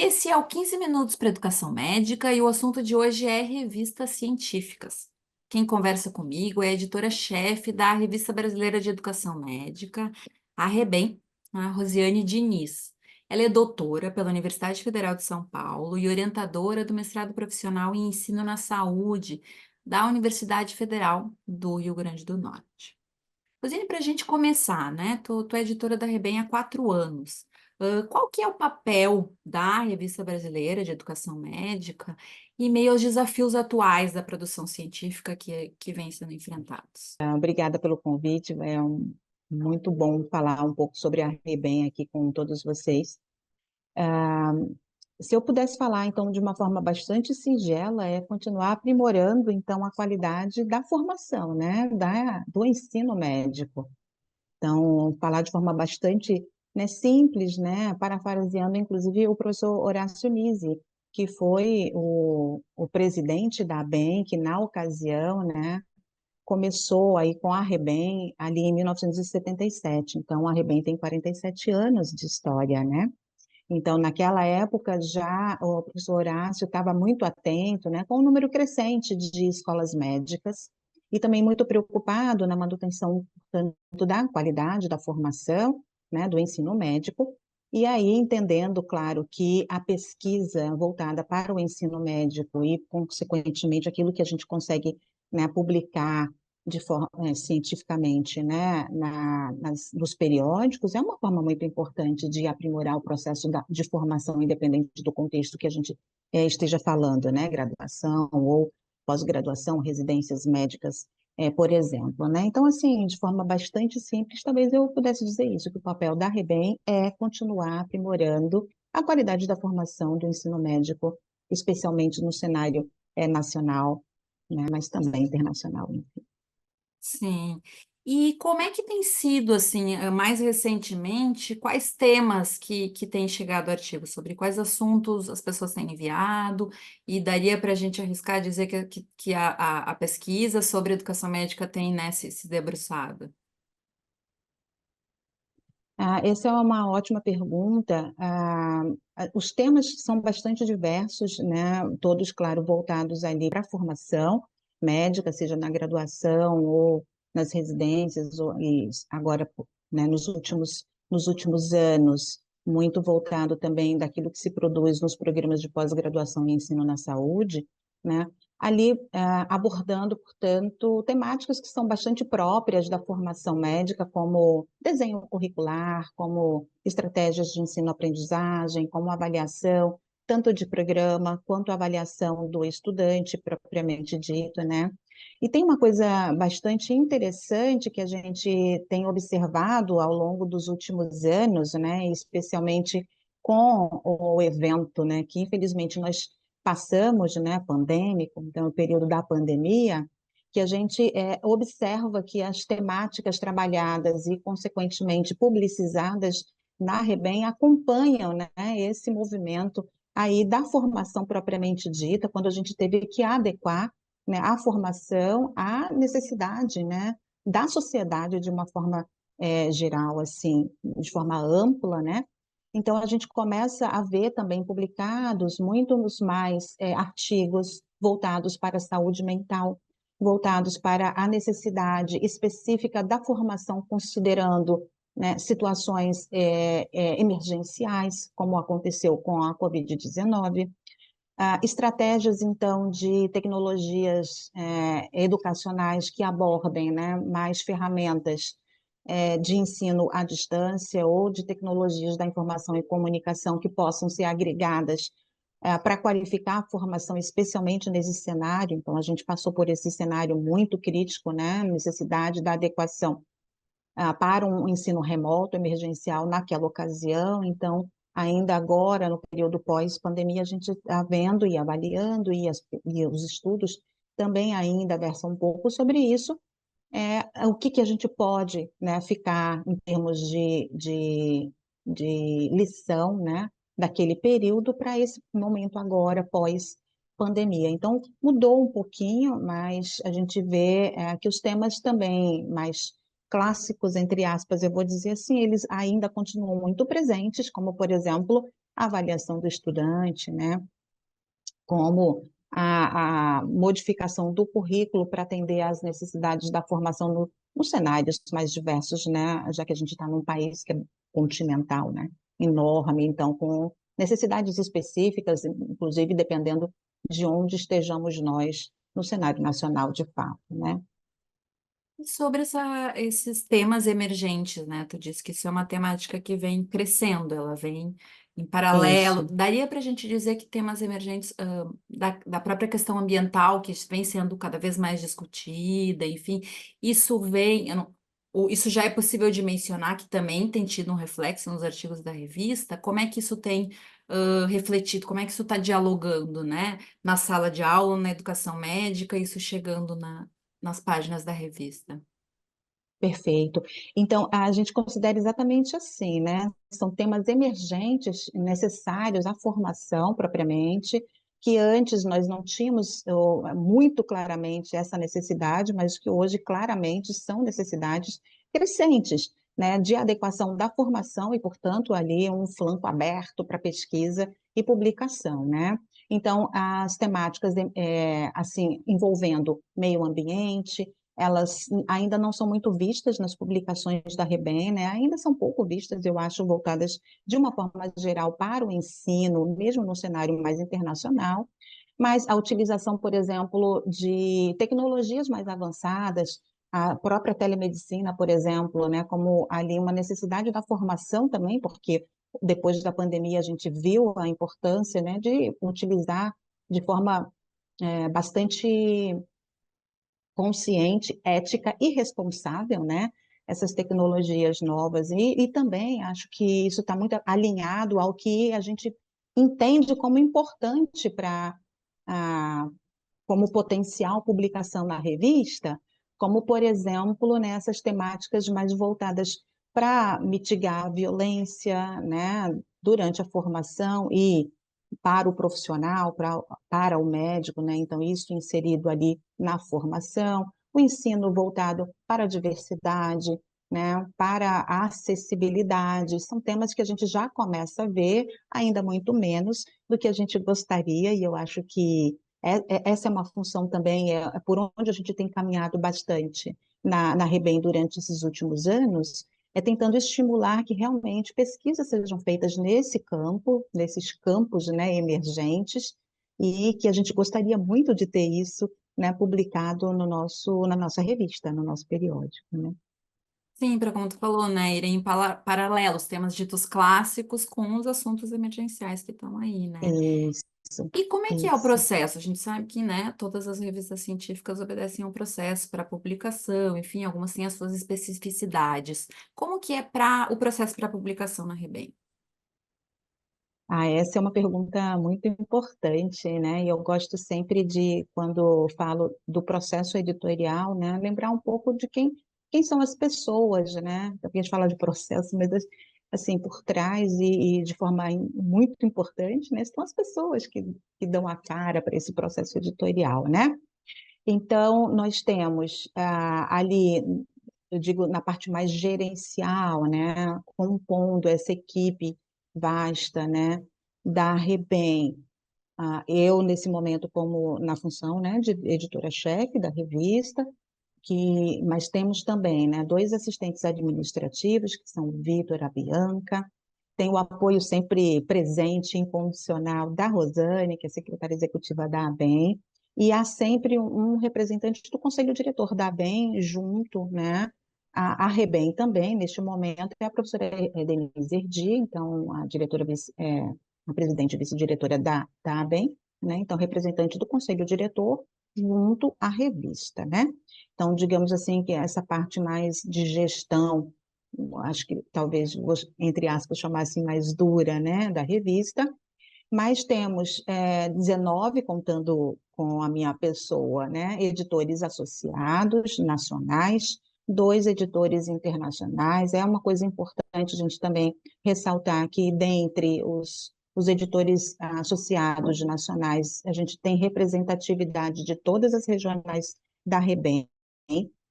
Esse é o 15 Minutos para Educação Médica e o assunto de hoje é revistas científicas. Quem conversa comigo é a editora-chefe da Revista Brasileira de Educação Médica, a REBEM, a Rosiane Diniz. Ela é doutora pela Universidade Federal de São Paulo e orientadora do mestrado profissional em ensino na saúde da Universidade Federal do Rio Grande do Norte. Rosine, para a gente começar, né? Tu é editora da REBEM há 4 anos. Qual que é o papel da Revista Brasileira de Educação Médica em meio aos desafios atuais da produção científica que vêm sendo enfrentados? Obrigada pelo convite, muito bom falar um pouco sobre a REBEM aqui com todos vocês. Ah, Se eu pudesse falar, então, de uma forma bastante singela, é continuar aprimorando, então, a qualidade da formação, né, do ensino médico. Então, falar de forma bastante, né, simples, né, parafraseando, inclusive, o professor Horácio Nisi, que foi o presidente da ABEM, que, na ocasião, né, começou aí com a REBEM ali em 1977. Então, a REBEM tem 47 anos de história, né? Então, naquela época, já o professor Horácio estava muito atento, né, com o número crescente de escolas médicas e também muito preocupado na manutenção, tanto da qualidade da formação, né, do ensino médico, e aí entendendo, claro, que a pesquisa voltada para o ensino médico e, consequentemente, aquilo que a gente consegue, né, publicar de forma cientificamente, né, nos periódicos, é uma forma muito importante de aprimorar o processo de formação, independente do contexto que a gente esteja falando, né, graduação ou pós-graduação, residências médicas, por exemplo, né? Então, assim, de forma bastante simples, talvez eu pudesse dizer isso, que o papel da REBEM é continuar aprimorando a qualidade da formação do ensino médico, especialmente no cenário nacional, né, mas também internacional. Sim. E como é que tem sido, assim, mais recentemente, quais temas que têm chegado artigos, sobre quais assuntos as pessoas têm enviado, e daria para a gente arriscar dizer que a pesquisa sobre educação médica tem, né, se debruçado? Essa é uma ótima pergunta. Os temas são bastante diversos, né? Todos, claro, voltados ali para a formação médica, seja na graduação ou nas residências, e agora, né, nos últimos anos, muito voltado também daquilo que se produz nos programas de pós-graduação em ensino na saúde, né? Ali abordando, portanto, temáticas que são bastante próprias da formação médica, como desenho curricular, como estratégias de ensino-aprendizagem, como avaliação, tanto de programa quanto avaliação do estudante propriamente dito, né? E tem uma coisa bastante interessante que a gente tem observado ao longo dos últimos anos, né? Especialmente com o evento, né? Que infelizmente nós passamos, né, pandêmico, então o período da pandemia, que a gente observa que as temáticas trabalhadas e, consequentemente, publicizadas na REBEM acompanham, né, esse movimento aí da formação propriamente dita, quando a gente teve que adequar, né, a formação à necessidade, né, da sociedade de uma forma geral, assim, de forma ampla, né? Então, a gente começa a ver também publicados muitos mais artigos voltados para a saúde mental, voltados para a necessidade específica da formação, considerando, né, situações emergenciais, como aconteceu com a Covid-19, estratégias, então, de tecnologias educacionais que abordem, né, mais ferramentas de ensino à distância ou de tecnologias da informação e comunicação que possam ser agregadas para qualificar a formação, especialmente nesse cenário. Então, a gente passou por esse cenário muito crítico, né? Necessidade da adequação para um ensino remoto, emergencial, naquela ocasião. Então, ainda agora, no período pós-pandemia, a gente está vendo e avaliando, e os estudos também ainda versam um pouco sobre isso, o que a gente pode, né, ficar em termos de lição, né, daquele período para esse momento agora, pós-pandemia. Então, mudou um pouquinho, mas a gente vê que os temas também mais clássicos, entre aspas, eu vou dizer assim, eles ainda continuam muito presentes, como, por exemplo, a avaliação do estudante, né? Como a modificação do currículo para atender às necessidades da formação nos cenários mais diversos, né? Já que a gente está num país que é continental, né? Enorme, então, com necessidades específicas, inclusive dependendo de onde estejamos nós no cenário nacional, de fato, né? E sobre esses temas emergentes, né? Tu disse que isso é uma temática que vem crescendo, ela vem em paralelo. Isso. Daria para a gente dizer que temas emergentes da própria questão ambiental, que vem sendo cada vez mais discutida, enfim, isso vem. Isso já é possível de mencionar que também tem tido um reflexo nos artigos da revista? Como é que isso tem refletido? Como é que isso está dialogando, né? Na sala de aula, na educação médica, isso chegando nas páginas da revista? Perfeito. Então, a gente considera exatamente assim, né? São temas emergentes necessários à formação propriamente, que antes nós não tínhamos muito claramente essa necessidade, mas que hoje claramente são necessidades crescentes, né? De adequação da formação e, portanto, ali um flanco aberto para pesquisa e publicação, né? Então, as temáticas, assim, envolvendo meio ambiente, elas ainda não são muito vistas nas publicações da REBEM, né? Ainda são pouco vistas, eu acho, voltadas de uma forma geral para o ensino, mesmo no cenário mais internacional, mas a utilização, por exemplo, de tecnologias mais avançadas, a própria telemedicina, por exemplo, né, como ali uma necessidade da formação também, porque depois da pandemia a gente viu a importância, né, de utilizar de forma bastante consciente, ética e responsável, né? Essas tecnologias novas. E também acho que isso está muito alinhado ao que a gente entende como importante para, como potencial publicação na revista, como, por exemplo, nessas temáticas mais voltadas para mitigar a violência, né, durante a formação e para o profissional, para o médico, né? Então, isso inserido ali na formação, o ensino voltado para a diversidade, né? Para a acessibilidade, são temas que a gente já começa a ver, ainda muito menos do que a gente gostaria, e eu acho que essa é uma função também, é por onde a gente tem caminhado bastante na REBEM durante esses últimos anos, é tentando estimular que realmente pesquisas sejam feitas nesse campo, nesses campos, né, emergentes, e que a gente gostaria muito de ter isso, né, publicado na nossa revista, no nosso periódico, né? Sim, para como tu falou, né? Irem em paralelo os temas ditos clássicos com os assuntos emergenciais que estão aí, né? Isso, E como é que é o isso. processo? A gente sabe que, né, todas as revistas científicas obedecem a um processo para publicação, enfim, algumas têm as suas especificidades. Como que é o processo para publicação na Rebem? Ah, essa é uma pergunta muito importante, né? E eu gosto sempre de, quando falo do processo editorial, né, lembrar um pouco de quem são as pessoas, né? Porque a gente fala de processo, mas assim, por trás e de forma muito importante, né, estão as pessoas que dão a cara para esse processo editorial, né? Então, nós temos ali, eu digo, na parte mais gerencial, né, compondo essa equipe vasta, né, da REBEM. Eu, nesse momento, como na função, né, de editora-chefe da revista, mas temos também, né, dois assistentes administrativos, que são o Vitor e a Bianca, tem o apoio sempre presente, incondicional da Rosane, que é secretária executiva da ABEM, e há sempre um representante do conselho diretor da ABEM junto, né? A REBEM também, neste momento, é a professora Denise Erdi, então a diretora, a presidente e vice-diretora da ABEM, né? Então, representante do conselho diretor junto à revista, né? Então, digamos assim, que essa parte mais de gestão, acho que talvez, entre aspas, chamar assim mais dura, né, da revista, mas temos 19, contando com a minha pessoa, né, editores associados nacionais, dois editores internacionais. É uma coisa importante a gente também ressaltar que, dentre os editores associados nacionais, a gente tem representatividade de todas as regionais da REBEM,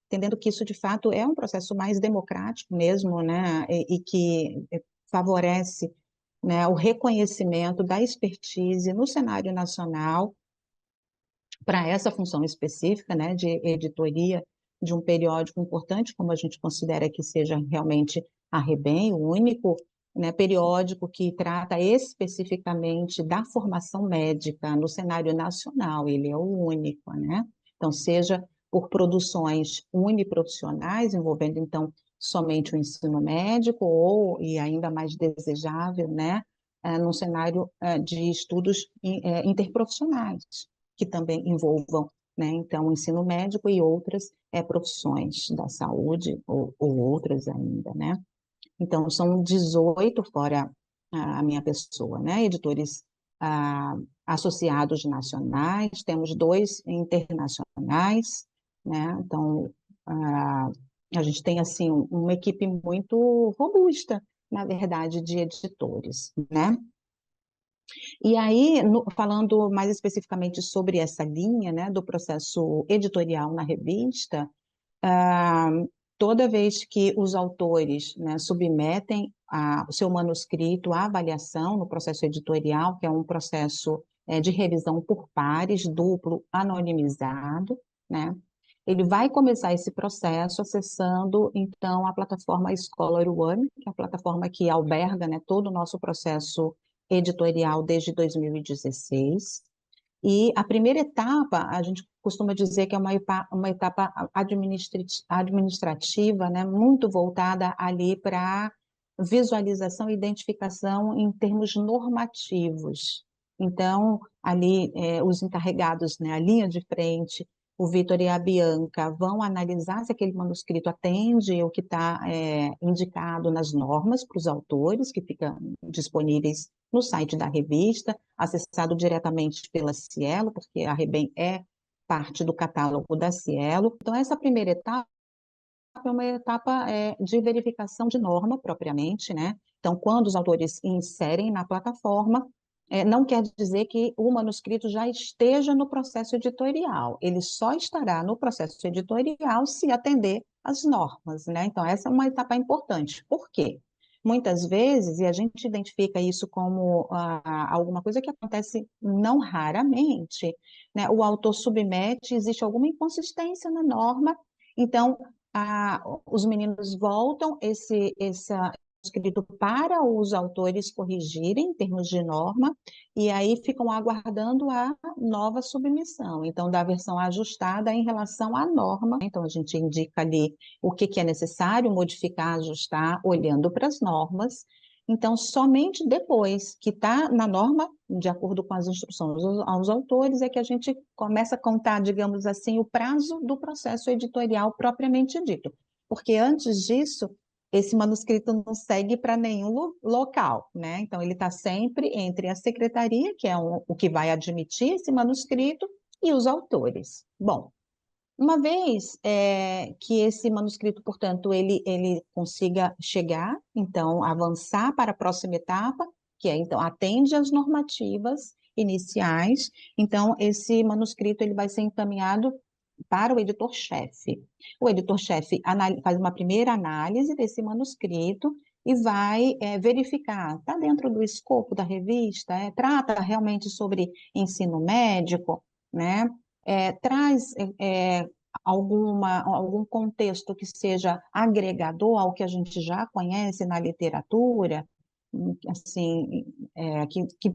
entendendo que isso, de fato, é um processo mais democrático mesmo, né, e que favorece né, o reconhecimento da expertise no cenário nacional para essa função específica, né, de editoria de um periódico importante, como a gente considera que seja realmente a REBEM, o único, né, periódico que trata especificamente da formação médica no cenário nacional, ele é o único, né? Então, seja por produções uniprofissionais, envolvendo, então, somente o ensino médico, ou, e ainda mais desejável, né, no cenário de estudos interprofissionais, que também envolvam, né, então, o ensino médico e outras profissões da saúde, ou outras ainda, né? Então, são 18, fora a minha pessoa, né? Editores ah, associados nacionais, temos 2 internacionais, né? Então, ah, a gente tem, assim, uma equipe muito robusta, na verdade, de editores, né? E aí, falando mais especificamente sobre essa linha, né, do processo editorial na revista, ah, toda vez que os autores, né, submetem o seu manuscrito à avaliação no processo editorial, que é um processo de revisão por pares, duplo, anonimizado, né, ele vai começar esse processo acessando, então, a plataforma Scholar One, que é a plataforma que alberga, né, todo o nosso processo editorial desde 2016. E a primeira etapa, a gente costuma dizer que é uma etapa administrativa, né, muito voltada ali para visualização e identificação em termos normativos. Então, ali, os encarregados, né, a linha de frente, o Vitor e a Bianca, vão analisar se aquele manuscrito atende o que está indicado nas normas para os autores, que ficam disponíveis no site da revista, acessado diretamente pela Cielo, porque a REBEM é parte do catálogo da Cielo. Então, essa primeira etapa é uma etapa de verificação de norma, propriamente, né? Então, quando os autores inserem na plataforma, não quer dizer que o manuscrito já esteja no processo editorial, ele só estará no processo editorial se atender às normas, né? Então, essa é uma etapa importante. Por quê? Muitas vezes, e a gente identifica isso como alguma coisa que acontece não raramente, né? O autor submete, existe alguma inconsistência na norma, então os meninos voltam esse escrito para os autores corrigirem em termos de norma, e aí ficam aguardando a nova submissão, então da versão ajustada em relação à norma. Então a gente indica ali o que é necessário modificar, ajustar, olhando para as normas. Então, somente depois que está na norma, de acordo com as instruções aos autores, é que a gente começa a contar, digamos assim, o prazo do processo editorial propriamente dito. Porque antes disso, esse manuscrito não segue para nenhum local, né? Então, ele está sempre entre a secretaria, que é o que vai admitir esse manuscrito, e os autores. Bom, uma vez que esse manuscrito, portanto, ele consiga chegar, então, avançar para a próxima etapa, que é, então, atende às normativas iniciais, então, esse manuscrito ele vai ser encaminhado para o editor-chefe. O editor-chefe faz uma primeira análise desse manuscrito e vai verificar, está dentro do escopo da revista, trata realmente sobre ensino médico, né? Traz algum contexto que seja agregador ao que a gente já conhece na literatura, assim, que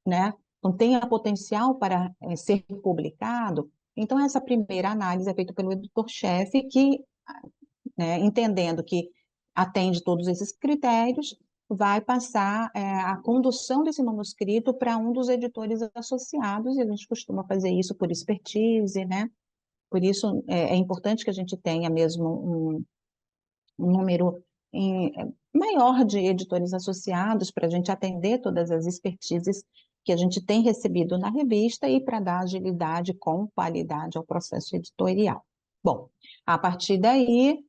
né, não tenha potencial para ser publicado. Então, essa primeira análise é feita pelo editor-chefe, que, né, entendendo que atende todos esses critérios, vai passar a condução desse manuscrito para um dos editores associados, e a gente costuma fazer isso por expertise, né? Por isso é importante que a gente tenha mesmo um número maior de editores associados para a gente atender todas as expertises que a gente tem recebido na revista e para dar agilidade com qualidade ao processo editorial. Bom, a partir daí,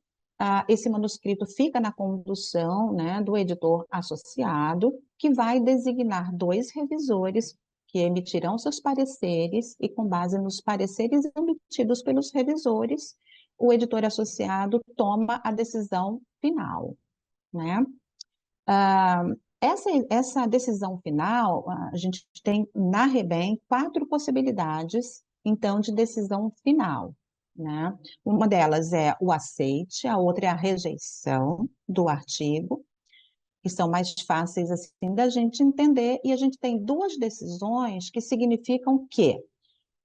esse manuscrito fica na condução, né, do editor associado, que vai designar 2 revisores que emitirão seus pareceres e, com base nos pareceres emitidos pelos revisores, o editor associado toma a decisão final, né? Essa decisão final, a gente tem na REBEM 4 possibilidades, então, de decisão final, né? Uma delas é o aceite, a outra é a rejeição do artigo, que são mais fáceis assim da gente entender, e a gente tem 2 decisões que significam que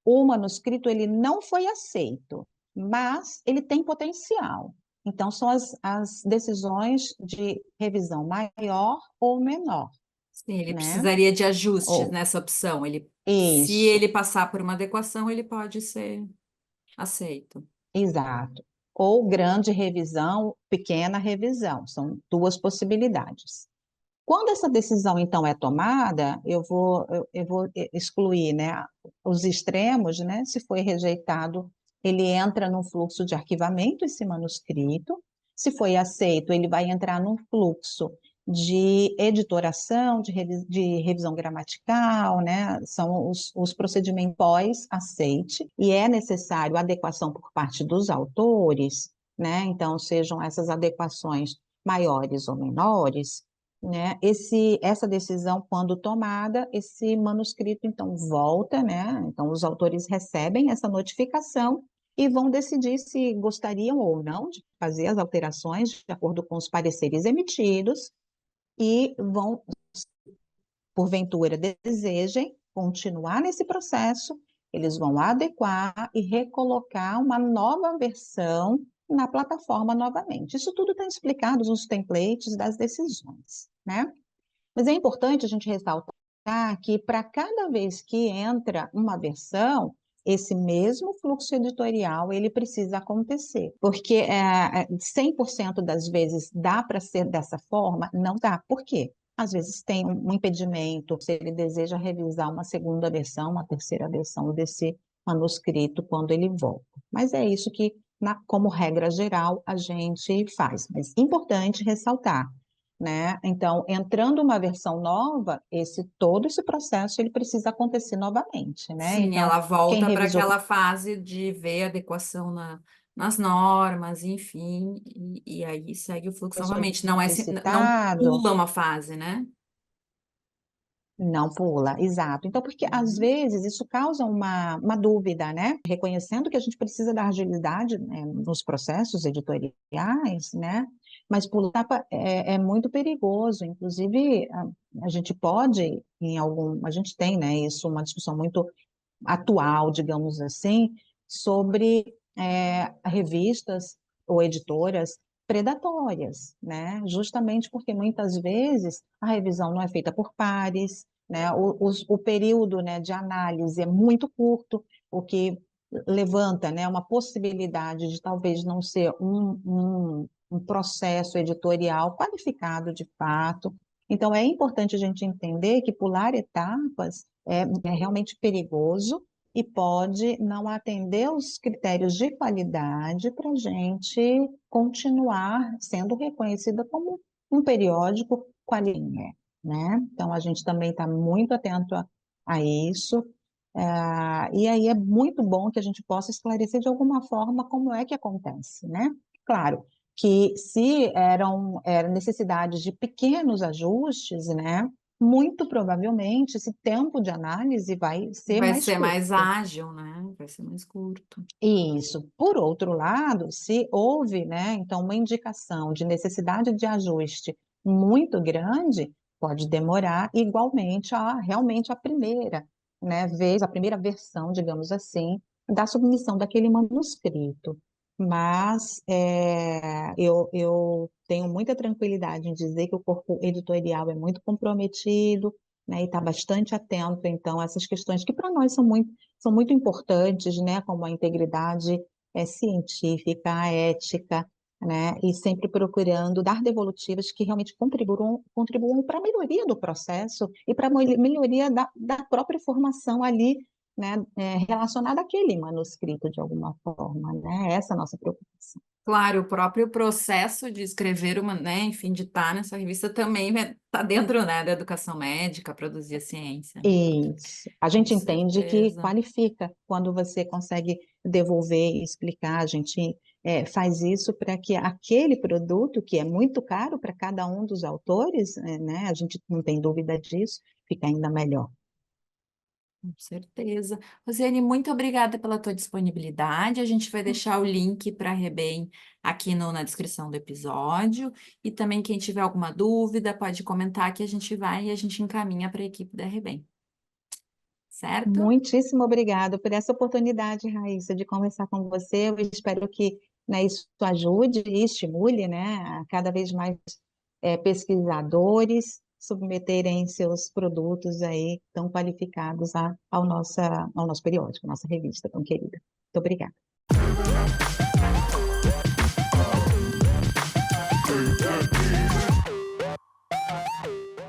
o manuscrito ele não foi aceito, mas ele tem potencial. Então, são as decisões de revisão maior ou menor, Sim, ele né? precisaria de ajustes Ou nessa opção. Se isso, ele passar por uma adequação, ele pode ser aceito. exato. Ou grande revisão, pequena revisão, são 2 possibilidades. Quando essa decisão, então, é tomada, eu vou excluir, né, os extremos, né? Se foi rejeitado, ele entra num fluxo de arquivamento, esse manuscrito. Se foi aceito, ele vai entrar num fluxo de editoração, de revisão gramatical, né? São os procedimentos pós-aceite, e é necessário adequação por parte dos autores, né? Então, sejam essas adequações maiores ou menores, né? Essa decisão, quando tomada, esse manuscrito então volta, né? Então os autores recebem essa notificação e vão decidir se gostariam ou não de fazer as alterações de acordo com os pareceres emitidos e vão, porventura, desejem continuar nesse processo, eles vão adequar e recolocar uma nova versão na plataforma novamente. Isso tudo está explicado nos templates das decisões, né? Mas é importante a gente ressaltar que para cada vez que entra uma versão, esse mesmo fluxo editorial ele precisa acontecer, porque 100% das vezes dá para ser dessa forma? Não dá. Por quê? Às vezes tem um impedimento, se ele deseja revisar uma segunda versão, uma terceira versão desse manuscrito quando ele volta. Mas é isso que, como regra geral, a gente faz. Mas importante ressaltar, né? Então, entrando uma versão nova, todo esse processo ele precisa acontecer novamente, né? Sim, Então, ela quem volta para revisou aquela fase de ver adequação nas normas, enfim, e aí segue o fluxo novamente. Não solicitado, pula uma fase, né? não pula, exato. Então, porque às Uhum. vezes isso causa uma dúvida, né? Reconhecendo que a gente precisa da agilidade, né, nos processos editoriais, né? Mas pular é muito perigoso. Inclusive, a gente pode, a gente tem, né, isso, uma discussão muito atual, digamos assim, sobre revistas ou editoras predatórias, né? Justamente porque muitas vezes a revisão não é feita por pares, né? O período, né, de análise é muito curto, o que levanta, né, uma possibilidade de talvez não ser um processo editorial qualificado de fato. Então, é importante a gente entender que pular etapas é realmente perigoso e pode não atender os critérios de qualidade para a gente continuar sendo reconhecida como um periódico qualifica, né? Então, a gente também está muito atento a isso. E aí é muito bom que a gente possa esclarecer de alguma forma como é que acontece, né? Claro que se eram necessidades de pequenos ajustes, né? Muito provavelmente esse tempo de análise vai ser Vai mais ser mais curto. ágil, né? Vai ser mais curto. Isso. Por outro lado, se houve, né, então, uma indicação de necessidade de ajuste muito grande, pode demorar igualmente realmente a primeira, né, vez, a primeira versão, digamos assim, da submissão daquele manuscrito. Mas eu tenho muita tranquilidade em dizer que o corpo editorial é muito comprometido, né, e está bastante atento, então, a essas questões que para nós são muito importantes, né, como a integridade científica, a ética, né, e sempre procurando dar devolutivas que realmente contribuam para a melhoria do processo e para a melhoria da própria formação ali, né, relacionada àquele manuscrito de alguma forma, né, essa é a nossa preocupação. Claro, o próprio processo de escrever uma, né, enfim, de estar nessa revista também está dentro, né, da educação médica, produzir a ciência, né? Isso. A Com gente entende que certeza. qualifica quando você consegue devolver e explicar. A gente faz isso para que aquele produto, que é muito caro para cada um dos autores, né, a gente não tem dúvida disso, fica ainda melhor. Com certeza. Rosiane, muito obrigada pela tua disponibilidade. A gente vai deixar o link para a Rebem aqui na descrição do episódio. E também quem tiver alguma dúvida pode comentar que a gente vai e a gente encaminha para a equipe da Rebem. Certo? Muitíssimo obrigada por essa oportunidade, Raíssa, de conversar com você. Eu espero que, né, isso ajude e estimule, né, a cada vez mais pesquisadores submeterem seus produtos aí tão qualificados ao nosso periódico, nossa revista tão querida. Muito obrigada.